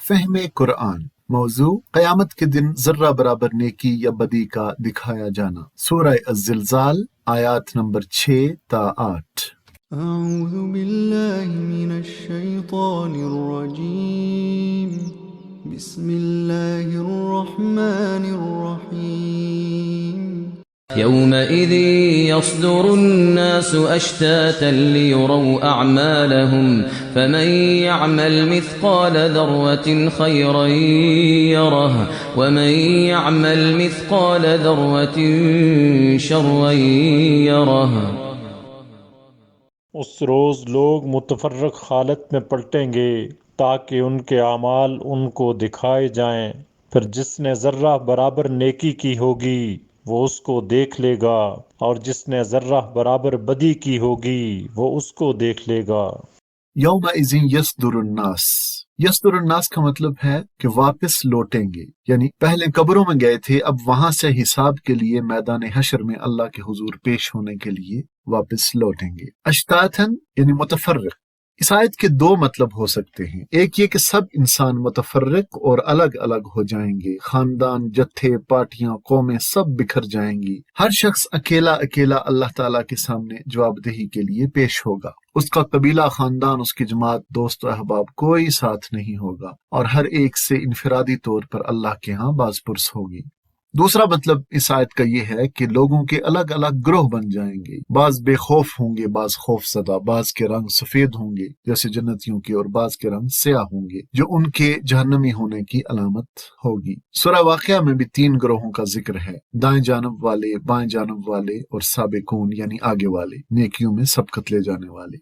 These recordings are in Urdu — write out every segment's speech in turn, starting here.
فہم قرآن۔ موضوع قیامت کے دن ذرہ برابر نیکی یا بدی کا دکھایا جانا۔ سورہ الزلزال آیات نمبر 6 تا 8۔ اعوذ باللہ من الشیطان الرجیم، بسم اللہ الرحمن الرحیم۔ يومئذ يصدر الناس أشتاتا ليروا أعمالهم فمن يعمل مثقال ذرة خيرا يره ومن يعمل مثقال ذرة شرا يره۔ اس روز لوگ متفرق حالت میں پلٹیں گے تاکہ ان کے اعمال ان کو دکھائے جائیں، پھر جس نے ذرہ برابر نیکی کی ہوگی وہ اس کو دیکھ لے گا، اور جس نے ذرہ برابر بدی کی ہوگی وہ اس کو دیکھ لے گا۔ یومئذ یصدر الناس، یصدر الناس کا مطلب ہے کہ واپس لوٹیں گے، یعنی پہلے قبروں میں گئے تھے، اب وہاں سے حساب کے لیے میدان حشر میں اللہ کے حضور پیش ہونے کے لیے واپس لوٹیں گے۔ اشتاتن یعنی متفرق۔ اس آیت کے دو مطلب ہو سکتے ہیں، ایک یہ کہ سب انسان متفرق اور الگ الگ ہو جائیں گے، خاندان، جتھے، پارٹیاں، قومیں سب بکھر جائیں گی، ہر شخص اکیلا اکیلا اللہ تعالیٰ کے سامنے جواب دہی کے لیے پیش ہوگا، اس کا قبیلہ، خاندان، اس کی جماعت، دوست و احباب کوئی ساتھ نہیں ہوگا، اور ہر ایک سے انفرادی طور پر اللہ کے ہاں باز پرس ہوگی۔ دوسرا مطلب اس آیت کا یہ ہے کہ لوگوں کے الگ الگ گروہ بن جائیں گے، بعض بے خوف ہوں گے، بعض خوف زدہ، بعض کے رنگ سفید ہوں گے جیسے جنتیوں کے، اور بعض کے رنگ سیاہ ہوں گے جو ان کے جہنمی ہونے کی علامت ہوگی۔ سورہ واقعہ میں بھی 3 گروہوں کا ذکر ہے، دائیں جانب والے، بائیں جانب والے، اور سابقون یعنی آگے والے، نیکیوں میں سبقت لے جانے والے۔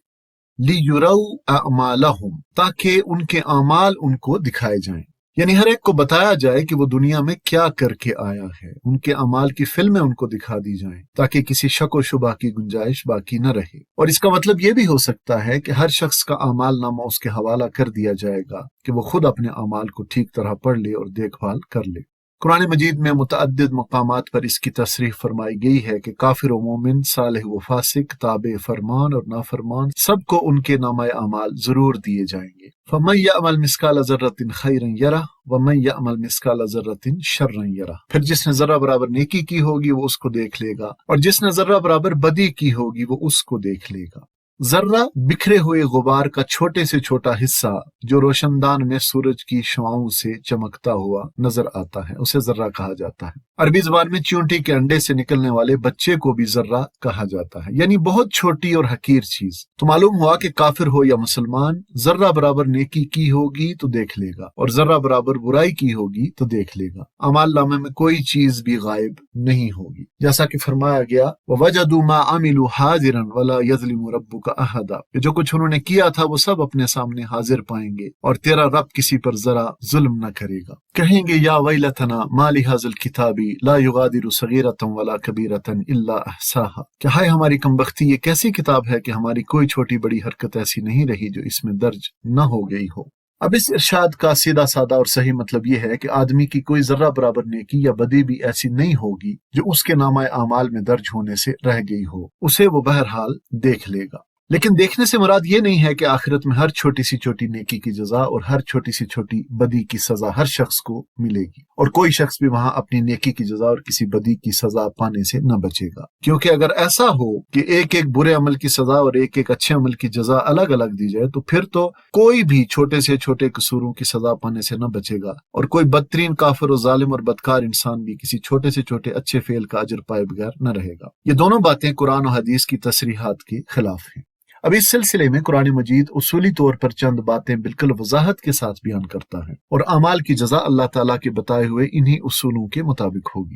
لِيُرَوْا أَعْمَالَهُمْ، تاکہ ان کے اعمال ان کو دکھائے جائیں، یعنی ہر ایک کو بتایا جائے کہ وہ دنیا میں کیا کر کے آیا ہے، ان کے اعمال کی فلمیں ان کو دکھا دی جائیں تاکہ کسی شک و شبہ کی گنجائش باقی نہ رہے۔ اور اس کا مطلب یہ بھی ہو سکتا ہے کہ ہر شخص کا اعمال نامہ اس کے حوالہ کر دیا جائے گا کہ وہ خود اپنے اعمال کو ٹھیک طرح پڑھ لے اور دیکھ بھال کر لے۔ قرآن مجید میں متعدد مقامات پر اس کی تصریح فرمائی گئی ہے کہ کافر و مومن، صالح و فاسق، تابع فرمان اور نافرمان سب کو ان کے نامہ اعمال ضرور دیے جائیں گے۔ فَمَن يَعْمَلْ مِثْقَالَ ذَرَّةٍ خَيْرًا يَرَهُ وَمَن يَعْمَلْ مِثْقَالَ ذَرَّةٍ شَرًّا يَرَهُ، پھر جس نے ذرہ برابر نیکی کی ہوگی وہ اس کو دیکھ لے گا، اور جس نے ذرہ برابر بدی کی ہوگی وہ اس کو دیکھ لے گا۔ ذرہ بکھرے ہوئے غبار کا چھوٹے سے چھوٹا حصہ جو روشن دان میں سورج کی شعاؤں سے چمکتا ہوا نظر آتا ہے، اسے ذرہ کہا جاتا ہے۔ عربی زبان میں چیونٹی کے انڈے سے نکلنے والے بچے کو بھی ذرہ کہا جاتا ہے، یعنی بہت چھوٹی اور حقیر چیز۔ تو معلوم ہوا کہ کافر ہو یا مسلمان، ذرہ برابر نیکی کی ہوگی تو دیکھ لے گا، اور ذرہ برابر برائی کی ہوگی تو دیکھ لے گا۔ اعمال نامے میں کوئی چیز بھی غائب نہیں ہوگی، جیسا کہ فرمایا گیا وَوَجَدُوا مَا عَمِلُوا حَاضِرًا وَلَا يَظْلِمُ رَبُّكَ أَحَدًا، کہ جو کچھ انہوں نے کیا تھا وہ سب اپنے سامنے حاضر پائیں گے، اور تیرا رب کسی پر ذرا ظلم نہ کرے گا۔ کہیں گے یا ویلتنا ما لہذا الکتاب لا یغادر صغیرۃ ولا کبیرۃ الا احصاها، کہ ہائے ہماری کمبختی، یہ کیسی کتاب ہے کہ ہماری کوئی چھوٹی بڑی حرکت ایسی نہیں رہی جو اس میں درج نہ ہو گئی ہو۔ اب اس ارشاد کا سیدھا سادہ اور صحیح مطلب یہ ہے کہ آدمی کی کوئی ذرہ برابر نیکی یا بدی بھی ایسی نہیں ہوگی جو اس کے نامہ اعمال میں درج ہونے سے رہ گئی ہو، اسے وہ بہرحال دیکھ لے گا۔ لیکن دیکھنے سے مراد یہ نہیں ہے کہ آخرت میں ہر چھوٹی سی چھوٹی نیکی کی جزا اور ہر چھوٹی سی چھوٹی بدی کی سزا ہر شخص کو ملے گی، اور کوئی شخص بھی وہاں اپنی نیکی کی جزا اور کسی بدی کی سزا پانے سے نہ بچے گا، کیونکہ اگر ایسا ہو کہ ایک ایک برے عمل کی سزا اور ایک ایک اچھے عمل کی جزا الگ الگ دی جائے تو پھر تو کوئی بھی چھوٹے سے چھوٹے قصوروں کی سزا پانے سے نہ بچے گا، اور کوئی بدترین کافر و ظالم اور بدکار انسان بھی کسی چھوٹے سے چھوٹے اچھے فعل کا اجر پائے بغیر نہ رہے گا۔ یہ دونوں باتیں قرآن و حدیث کی تصریحات کے خلاف ہیں۔ اب اس سلسلے میں قرآن مجید اصولی طور پر چند باتیں بالکل وضاحت کے ساتھ بیان کرتا ہے، اور اعمال کی جزا اللہ تعالیٰ کے بتائے ہوئے انہی اصولوں کے مطابق ہوگی۔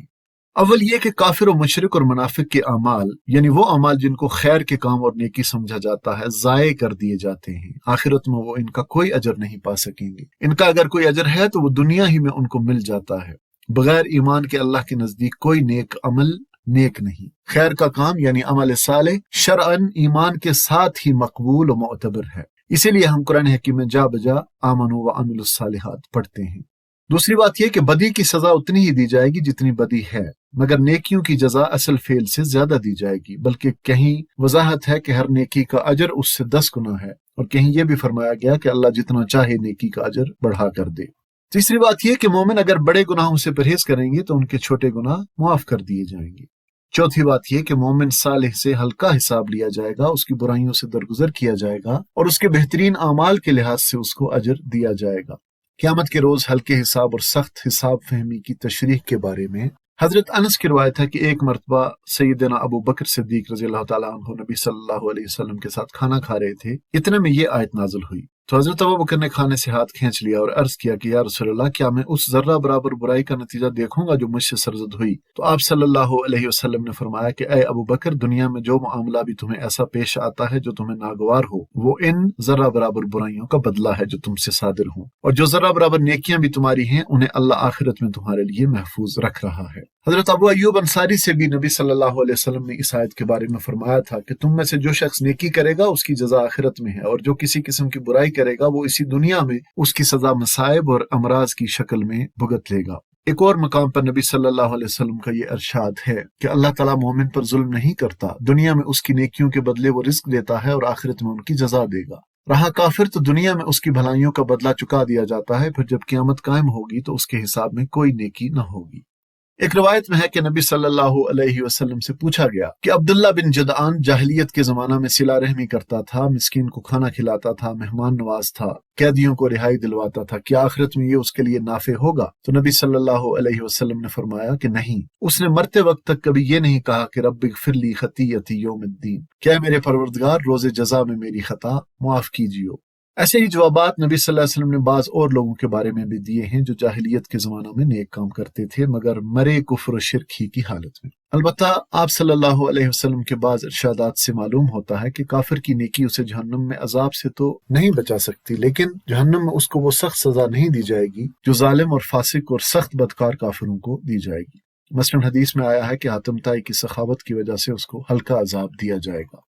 اول یہ کہ کافر و مشرک اور منافق کے اعمال، یعنی وہ اعمال جن کو خیر کے کام اور نیکی سمجھا جاتا ہے، ضائع کر دیے جاتے ہیں، آخرت میں وہ ان کا کوئی اجر نہیں پا سکیں گے۔ ان کا اگر کوئی اجر ہے تو وہ دنیا ہی میں ان کو مل جاتا ہے۔ بغیر ایمان کے اللہ کے نزدیک کوئی نیک عمل نیک نہیں۔ خیر کا کام یعنی عمل صالح شرعاً ایمان کے ساتھ ہی مقبول و معتبر ہے، اسی لیے ہم قرآن حکیم میں جا بجا آمنوا وعملوا الصالحات پڑھتے ہیں۔ دوسری بات یہ کہ بدی کی سزا اتنی ہی دی جائے گی جتنی بدی ہے، مگر نیکیوں کی جزا اصل فعل سے زیادہ دی جائے گی، بلکہ کہیں وضاحت ہے کہ ہر نیکی کا اجر اس سے 10 گنا ہے، اور کہیں یہ بھی فرمایا گیا کہ اللہ جتنا چاہے نیکی کا اجر بڑھا کر دے۔ تیسری بات یہ کہ مومن اگر بڑے گناہوں سے پرہیز کریں گے تو ان کے چھوٹے گناہ معاف کر دیے جائیں گے۔ چوتھی بات یہ کہ مومن صالح سے ہلکا حساب لیا جائے گا، اس کی برائیوں سے درگزر کیا جائے گا اور اس کے بہترین اعمال کے لحاظ سے اس کو اجر دیا جائے گا۔ قیامت کے روز ہلکے حساب اور سخت حساب فہمی کی تشریح کے بارے میں حضرت انس کی روایت ہے کہ ایک مرتبہ سیدنا ابو بکر صدیق رضی اللہ تعالیٰ عنہ نبی صلی اللہ علیہ وسلم کے ساتھ کھانا کھا رہے تھے، اتنے میں یہ آیت نازل ہوئی تو حضرت ابو بکر نے کھانے سے ہاتھ کھینچ لیا اور عرض کیا کہ یا رسول اللہ، کیا میں اس ذرہ برابر برائی کا نتیجہ دیکھوں گا جو مجھ سے سرزد ہوئی؟ تو آپ صلی اللہ علیہ وسلم نے فرمایا کہ اے ابو بکر، دنیا میں جو معاملہ بھی تمہیں ایسا پیش آتا ہے جو تمہیں ناگوار ہو، وہ ان ذرہ برابر برائیوں کا بدلہ ہے جو تم سے صادر ہوں، اور جو ذرہ برابر نیکیاں بھی تمہاری ہیں انہیں اللہ آخرت میں تمہارے لیے محفوظ رکھ رہا ہے۔ حضرت ابو ایوب انصاری سے بھی نبی صلی اللہ علیہ وسلم نے اس آیت کے بارے میں فرمایا تھا کہ تم میں سے جو شخص نیکی کرے گا اس کی جزا آخرت میں ہے، اور جو کسی قسم کی برائی کرے گا وہ اسی دنیا میں اس کی سزا مصائب اور امراض کی شکل میں بھگت لے گا۔ ایک اور مقام پر نبی صلی اللہ علیہ وسلم کا یہ ارشاد ہے کہ اللہ تعالیٰ مومن پر ظلم نہیں کرتا، دنیا میں اس کی نیکیوں کے بدلے وہ رزق دیتا ہے اور آخرت میں ان کی جزا دے گا۔ رہا کافر تو دنیا میں اس کی بھلائیوں کا بدلہ چکا دیا جاتا ہے، پھر جب قیامت قائم ہوگی تو اس کے حساب میں کوئی نیکی نہ ہوگی۔ ایک روایت میں ہے کہ نبی صلی اللہ علیہ وسلم سے پوچھا گیا کہ عبداللہ بن جدعان جاہلیت کے زمانہ میں صلہ رحمی کرتا تھا، مسکین کو کھانا کھلاتا تھا، مہمان نواز تھا، قیدیوں کو رہائی دلواتا تھا، کیا آخرت میں یہ اس کے لیے نافع ہوگا؟ تو نبی صلی اللہ علیہ وسلم نے فرمایا کہ نہیں۔ اس نے مرتے وقت تک کبھی یہ نہیں کہا کہ رب اغفر لی خطیئتی یوم الدین، کیا میرے پروردگار روز جزا میں میری خطا معاف کیجیو۔ ایسے ہی جوابات نبی صلی اللہ علیہ وسلم نے بعض اور لوگوں کے بارے میں بھی دیے ہیں جو جاہلیت کے زمانہ میں نیک کام کرتے تھے مگر مرے کفر و شرک ہی کی حالت میں۔ البتہ آپ صلی اللہ علیہ وسلم کے بعض ارشادات سے معلوم ہوتا ہے کہ کافر کی نیکی اسے جہنم میں عذاب سے تو نہیں بچا سکتی، لیکن جہنم میں اس کو وہ سخت سزا نہیں دی جائے گی جو ظالم اور فاسق اور سخت بدکار کافروں کو دی جائے گی۔ مثلاً حدیث میں آیا ہے کہ حاتم طائی کی سخاوت کی وجہ سے اس کو ہلکا عذاب دیا جائے گا۔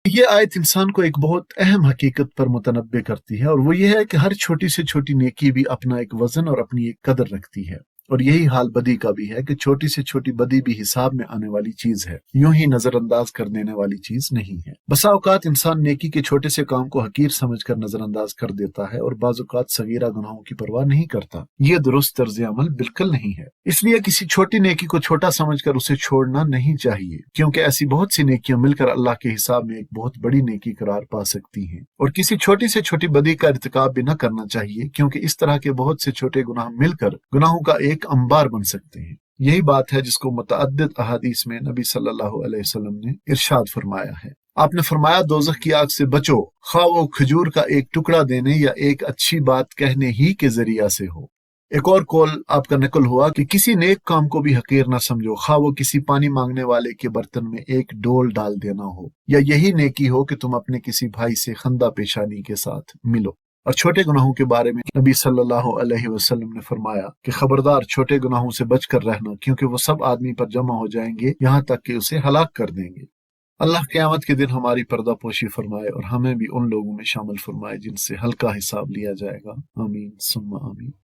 یہ آیت انسان کو ایک بہت اہم حقیقت پر متنبع کرتی ہے، اور وہ یہ ہے کہ ہر چھوٹی سے چھوٹی نیکی بھی اپنا ایک وزن اور اپنی ایک قدر رکھتی ہے، اور یہی حال بدی کا بھی ہے کہ چھوٹی سے چھوٹی بدی بھی حساب میں آنے والی چیز ہے، یوں ہی نظر انداز کر دینے والی چیز نہیں ہے۔ بسا اوقات انسان نیکی کے چھوٹے سے کام کو حقیر سمجھ کر نظر انداز کر دیتا ہے اور بعض اوقات صغیرہ گناہوں کی پرواہ نہیں کرتا۔ یہ درست طرز عمل بالکل نہیں ہے۔ اس لیے کسی چھوٹی نیکی کو چھوٹا سمجھ کر اسے چھوڑنا نہیں چاہیے، کیونکہ ایسی بہت سی نیکیاں مل کر اللہ کے حساب میں ایک بہت بڑی نیکی قرار پا سکتی ہیں، اور کسی چھوٹی سے چھوٹی بدی کا ارتکاب بھی نہ کرنا چاہیے، کیونکہ اس طرح کے بہت سے چھوٹے گناہ مل کر گناہوں کا ایک انبار بن سکتے ہیں۔ یہی بات ہے جس کو متعدد احادیث میں نبی صلی اللہ علیہ وسلم نے ارشاد فرمایا ہے۔ آپ نے فرمایا دوزخ کی آگ سے بچو، خواہ وہ کھجور کا ایک ٹکڑا دینے یا ایک اچھی بات کہنے ہی کے ذریعہ سے ہو۔ ایک اور قول آپ کا نقل ہوا کہ کسی نیک کام کو بھی حقیر نہ سمجھو، خواہ وہ کسی پانی مانگنے والے کے برتن میں ایک ڈول ڈال دینا ہو، یا یہی نیکی ہو کہ تم اپنے کسی بھائی سے خندہ پیشانی کے ساتھ ملو۔ اور چھوٹے گناہوں کے بارے میں نبی صلی اللہ علیہ وسلم نے فرمایا کہ خبردار چھوٹے گناہوں سے بچ کر رہنا، کیونکہ وہ سب آدمی پر جمع ہو جائیں گے یہاں تک کہ اسے ہلاک کر دیں گے۔ اللہ قیامت کے دن ہماری پردہ پوشی فرمائے اور ہمیں بھی ان لوگوں میں شامل فرمائے جن سے ہلکا حساب لیا جائے گا۔ آمین ثم آمین۔